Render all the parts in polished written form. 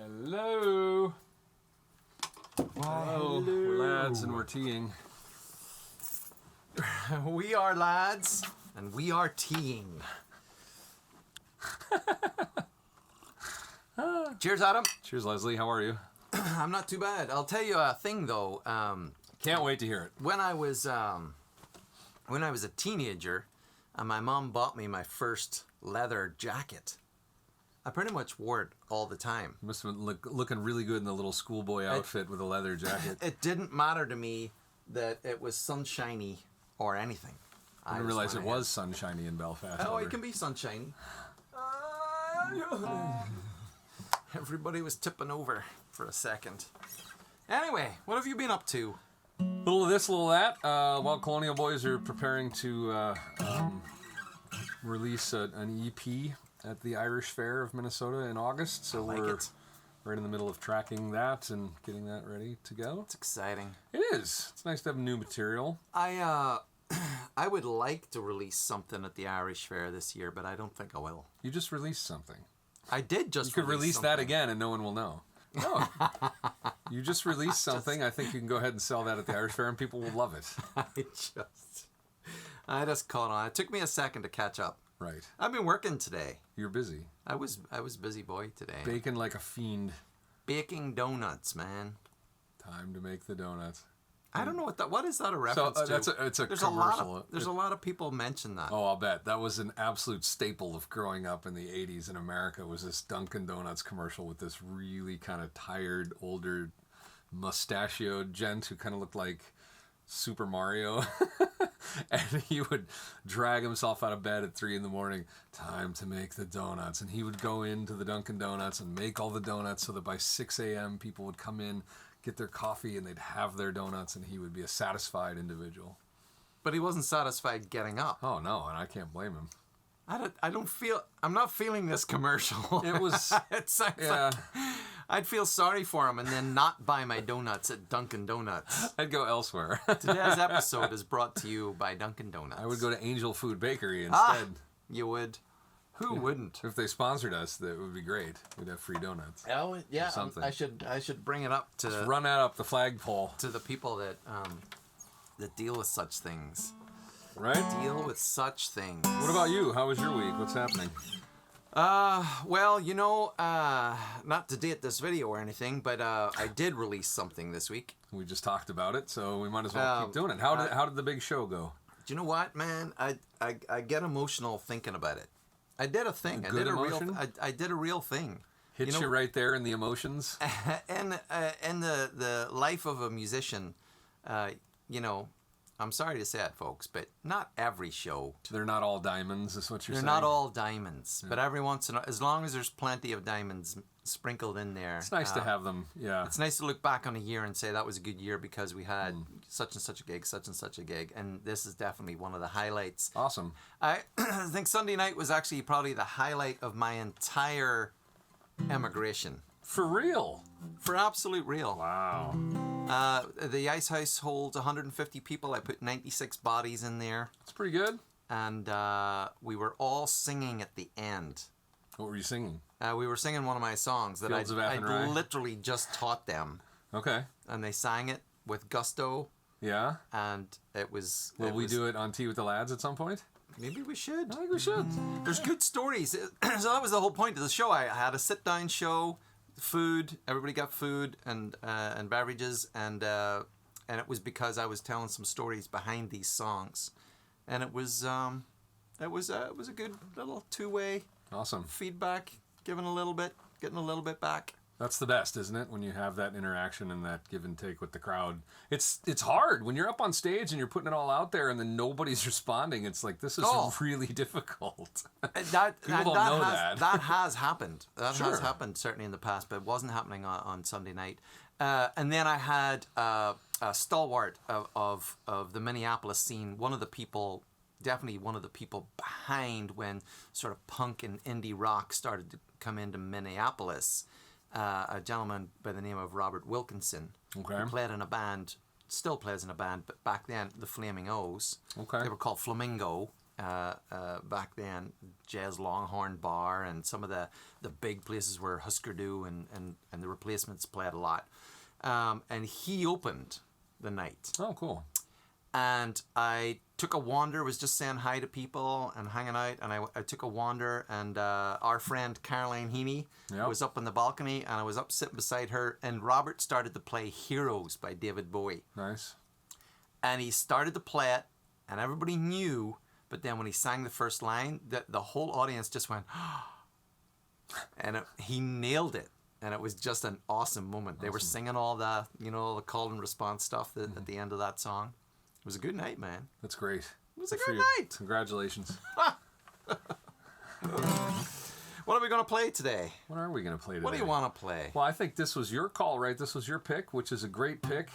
Hello. Hello. We're lads and we're teeing. We are lads and we are teeing. Cheers, Adam. Cheers, Leslie. How are you? I'm not too bad. I'll tell you a thing though. Can't wait to hear it. When I was a teenager, my mom bought me my first leather jacket. I pretty much wore it all the time. You must have been looking really good in the little schoolboy outfit with a leather jacket. It didn't matter to me that it was sunshiny or anything. I didn't realize it was sunshiny in Belfast. Oh, it can be sunshiny. Everybody was tipping over for a second. Anyway, what have you been up to? Little of this, little of that. While Colonial Boys are preparing to release an EP at the Irish Fair of Minnesota in August, so we're right in the middle of tracking that and getting that ready to go. It's exciting. It is. It's nice to have new material. I would like to release something at the Irish Fair this year, but I don't think I will. You just released something. I did just. You could release that again, and no one will know. No, you just released something. I think you can go ahead and sell that at the Irish Fair, and people will love it. I just caught on. It took me a second to catch up. Right. I've been working today. You're busy. I was busy boy today. Baking like a fiend. Baking donuts, man. Time to make the donuts. I don't know what is that a reference to? It's a there's commercial. There's a lot of people mention that. Oh, I'll bet. That was an absolute staple of growing up in the 80s in America, was this Dunkin' Donuts commercial with this really kind of tired, older, mustachioed gent who kind of looked like Super Mario. And he would drag himself out of bed at 3 a.m. Time to make the donuts. And he would go into the Dunkin' Donuts and make all the donuts so that by 6 a.m. people would come in, get their coffee, and they'd have their donuts, and he would be a satisfied individual. But he wasn't satisfied getting up. Oh, no, and I can't blame him. I'm not feeling this commercial. It was... It sounds like I'd feel sorry for him and then not buy my donuts at Dunkin' Donuts. I'd go elsewhere. Today's episode is brought to you by Dunkin' Donuts. I would go to Angel Food Bakery instead. You would? Who wouldn't? If they sponsored us, that would be great. We'd have free donuts. Oh, yeah. I should bring it up to... Just run that up the flagpole. To the people that deal with such things. Right? Deal with such things. What about you? How was your week? What's happening? Well, not to date this video or anything, but I did release something this week. We just talked about it, so we might as well keep doing it. How did the big show go? Do you know what, man? I get emotional thinking about it. I did a thing. I did a real thing. Hit you right there in the emotions. And the life of a musician, I'm sorry to say it, folks, but not every show. They're not all diamonds, is what you're saying? They're not all diamonds, but every once in a while, as long as there's plenty of diamonds sprinkled in there. It's nice to have them, yeah. It's nice to look back on a year and say that was a good year because we had such and such a gig, such and such a gig, and this is definitely one of the highlights. Awesome. I think Sunday night was actually probably the highlight of my entire emigration. For real? For absolute real. Wow. The Ice House holds 150 people. I put 96 bodies in there. That's pretty good. And we were all singing at the end. What were you singing? We were singing one of my songs that I literally just taught them. Okay. And they sang it with gusto. Yeah? And it was... Will we do it on Tea with the Lads at some point? Maybe we should. I think we should. There's good stories. So that was the whole point of the show. I had a sit-down show, food. Everybody got food and beverages, and it was because I was telling some stories behind these songs, and it was a good little two-way feedback, giving a little bit, getting a little bit back. That's the best, isn't it? When you have that interaction and that give and take with the crowd. It's hard when you're up on stage and you're putting it all out there and then nobody's responding. It's like, this is really difficult. People don't know that. That has happened. That Sure. has happened certainly in the past, but it wasn't happening on Sunday night. And then I had a stalwart of the Minneapolis scene, definitely one of the people behind when sort of punk and indie rock started to come into Minneapolis. A gentleman by the name of Robert Wilkinson, who played in a band, still plays in a band, but back then, the Flaming O's. Okay. They were called Flamingo. back then, Jazz Longhorn Bar and some of the big places where Husker Du and the Replacements played a lot. And he opened the night. Oh, cool. And I took a wander, was just saying hi to people and hanging out. And I took a wander, and our friend Caroline Heaney was up on the balcony, and I was up sitting beside her. And Robert started to play Heroes by David Bowie. Nice. And he started to play it, and everybody knew. But then when he sang the first line, the whole audience just went, and he nailed it. And it was just an awesome moment. They were singing all the, the call and response stuff at the end of that song. It was a good night, man. That's great. It was a good night. Congratulations. What are we going to play today? What are we going to play today? What do you want to play? Well, I think this was your call, right? This was your pick, which is a great pick.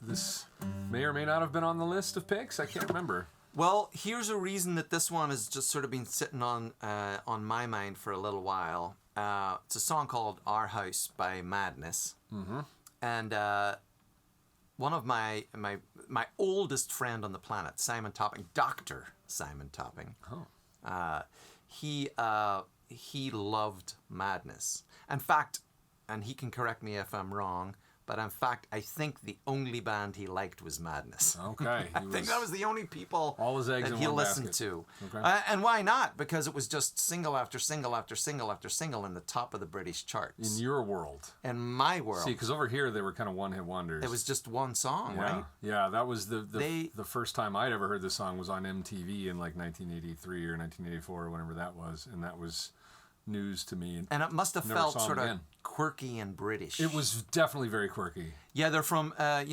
This may or may not have been on the list of picks. I can't remember. Well, here's a reason that this one has just sort of been sitting on my mind for a little while. It's a song called Our House by Madness. Mm-hmm. And one of my oldest friend on the planet, Simon Topping, Dr. Simon Topping, he loved Madness. In fact, and he can correct me if I'm wrong, but in fact, I think the only band he liked was Madness. Okay. I think that was the only people all his eggs that in he one listened basket. to. Okay. And why not? Because it was just single after single after single after single in the top of the British charts. In your world. In my world. See, because over here they were kind of one-hit wonders. It was just one song, right? Yeah, that was the first time I'd ever heard the song was on MTV in like 1983 or 1984 or whenever that was, and that was news to me. And it must have Never felt saw 'em sort of again. quirky and British. It was definitely very quirky. Yeah, they're from, I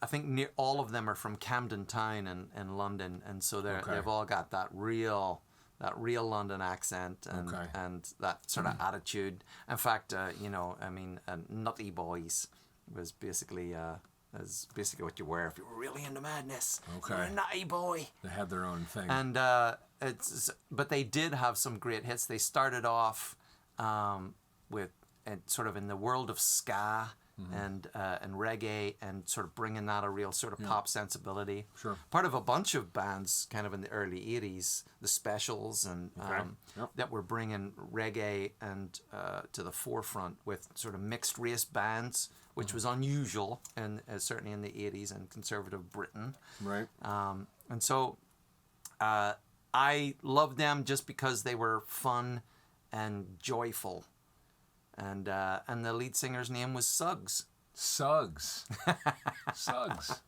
think all of them are from Camden Town in London, and so they've all got that real London accent and that sort of attitude. In fact, Nutty Boys was basically what you were if you were really into Madness. Okay. You're a nutty boy. They had their own thing. And but they did have some great hits. They started off with sort of in the world of ska and reggae, and sort of bringing that a real sort of pop sensibility. Sure. Part of a bunch of bands kind of in the early 80s, the Specials, and that were bringing reggae and to the forefront with sort of mixed race bands, which was unusual, and certainly in the 80s in conservative Britain. Right. And so I loved them just because they were fun and joyful. And the lead singer's name was Suggs. Suggs. Suggs.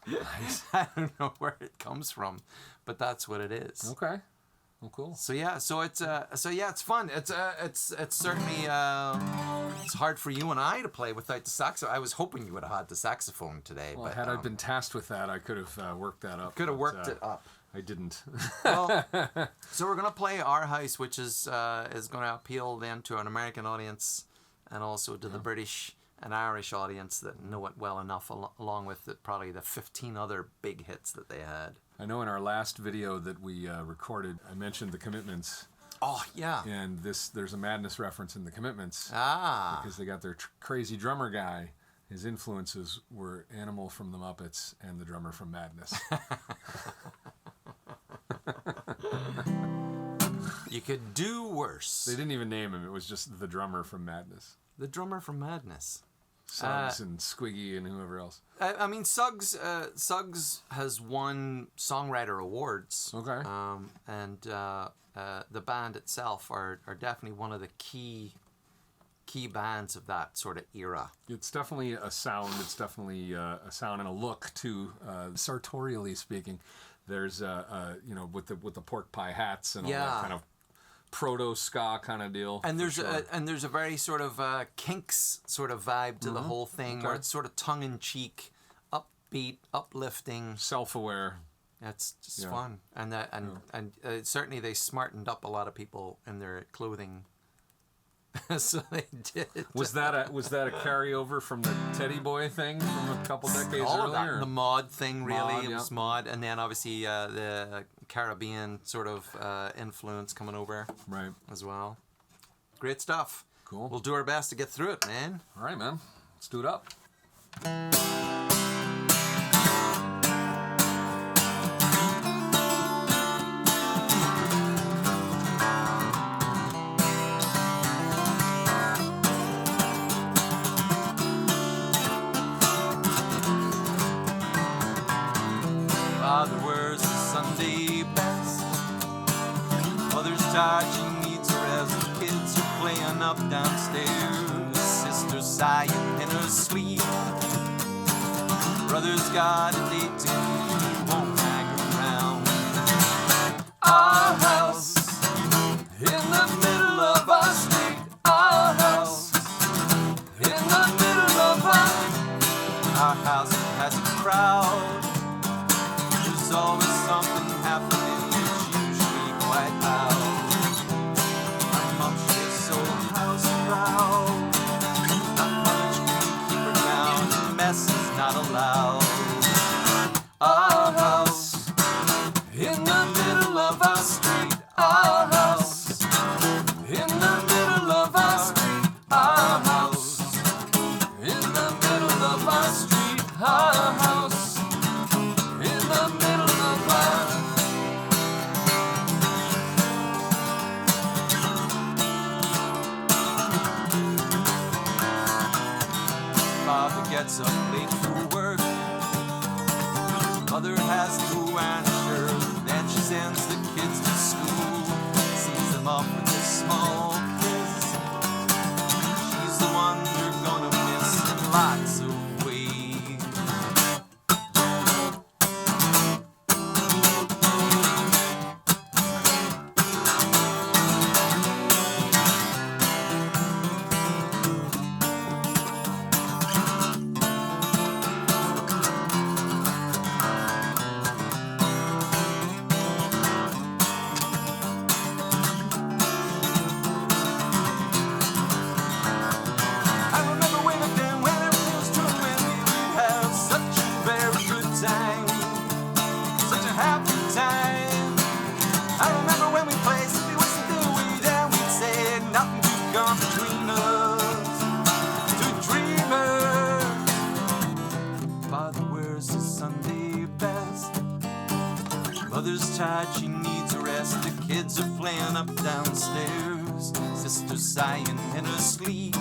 Nice. I don't know where it comes from, but that's what it is. Okay. Well, cool. So it's fun. It's certainly it's hard for you and I to play without the saxophone. I was hoping you would have had the saxophone today. Well, but had I been tasked with that, I could have worked that up. could have worked it up. I didn't. Well, so we're gonna play Our House, which is going to appeal then to an American audience and also to the British and Irish audience that know it well enough, along with probably the 15 other big hits that they had. I know in our last video that we recorded, I mentioned the Commitments. Oh yeah. And there's a Madness reference in the Commitments. Ah. Because they got their crazy drummer guy. His influences were Animal from the Muppets and the drummer from Madness. You could do worse. They didn't even name him. It was just the drummer from Madness. The drummer from Madness. Suggs and Squiggy and whoever else. I mean, Suggs has won songwriter awards. Okay. And the band itself are definitely one of the key bands of that sort of era. It's definitely a sound. It's definitely a sound and a look too. Sartorially speaking, there's with the pork pie hats and all that kind of proto ska kind of deal. And there's a very sort of Kinks sort of vibe to the whole thing, where it's sort of tongue in cheek, upbeat, uplifting, self-aware. It's just fun, and certainly they smartened up a lot of people in their clothing. So they did. Was that a carryover from the Teddy Boy thing from a couple decades all earlier? Of that, the mod thing, really. Mod, it was mod, and then obviously the Caribbean sort of influence coming over, right, as well. Great stuff. Cool. We'll do our best to get through it, man. All right, man. Let's do it up. tired, she needs a rest. The kids are playing up downstairs. Sister's sighing in her sleep. Brother's got a date to keep. He won't hang around. Our house in the middle of our street. Our house in the middle of our house has a crowd. There's always something happening. It's usually quite loud. My mom, she's so house proud. Not much we can keep her down. The mess is not allowed. Our house in the middle of our street. Our house in the middle of our street. Our house in the middle of our street. Our house in the middle of our. Father gets up late for work. Mother has to answer. Then she sends the kids to school. Sees them off with a small kiss. She's the one you're gonna miss in lots of ways. I remember way back then when everything was true, when we would have such a very good time, such a happy time. I remember when we played Simply Whistle Till We Down, we'd say nothing could come between us, two dreamers. Father wears his Sunday best. Mother's tired, she needs a rest. The kids are playing up downstairs. Sister's sighing in her sleep.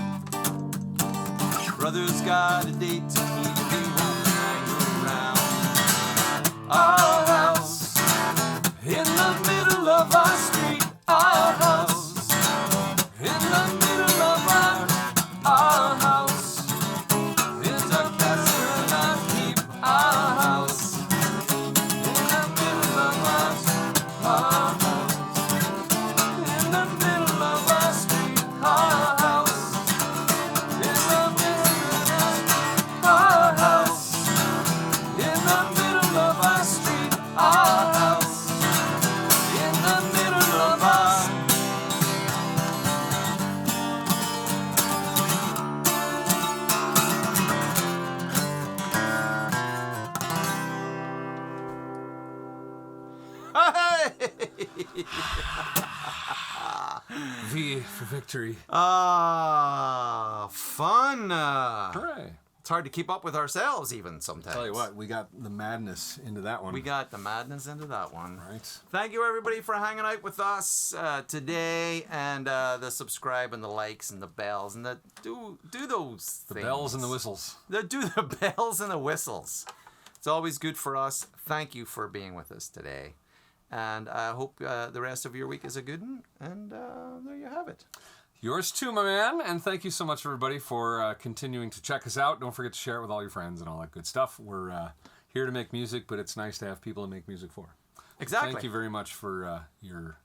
Brother's got a date to keep. He won't hang around. Our house in the middle of our street. Our house in the middle of our house is a castle and a keep. Our house in the middle of our house in the middle of our street. Our house in the middle of our house in the middle of our street. Our house in the middle of our. V for victory. Fun. Hooray. It's hard to keep up with ourselves even sometimes. Tell you what, we got the madness into that one. We got the madness into that one. Right. Thank you, everybody, for hanging out with us today, and the subscribe and the likes and the bells and the do those The things. bells and the whistles. Do the bells and the whistles. It's always good for us. Thank you for being with us today, and I hope the rest of your week is a good one. And there you have it. Yours too, my man. And thank you so much, everybody, for continuing to check us out. Don't forget to share it with all your friends and all that good stuff. We're here to make music, but it's nice to have people to make music for. Exactly. Thank you very much for your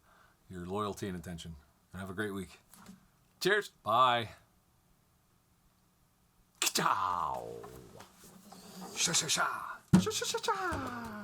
loyalty and attention. And have a great week. Cheers. Bye. Ciao. Sha sha sha. Sha, sha, sha, sha.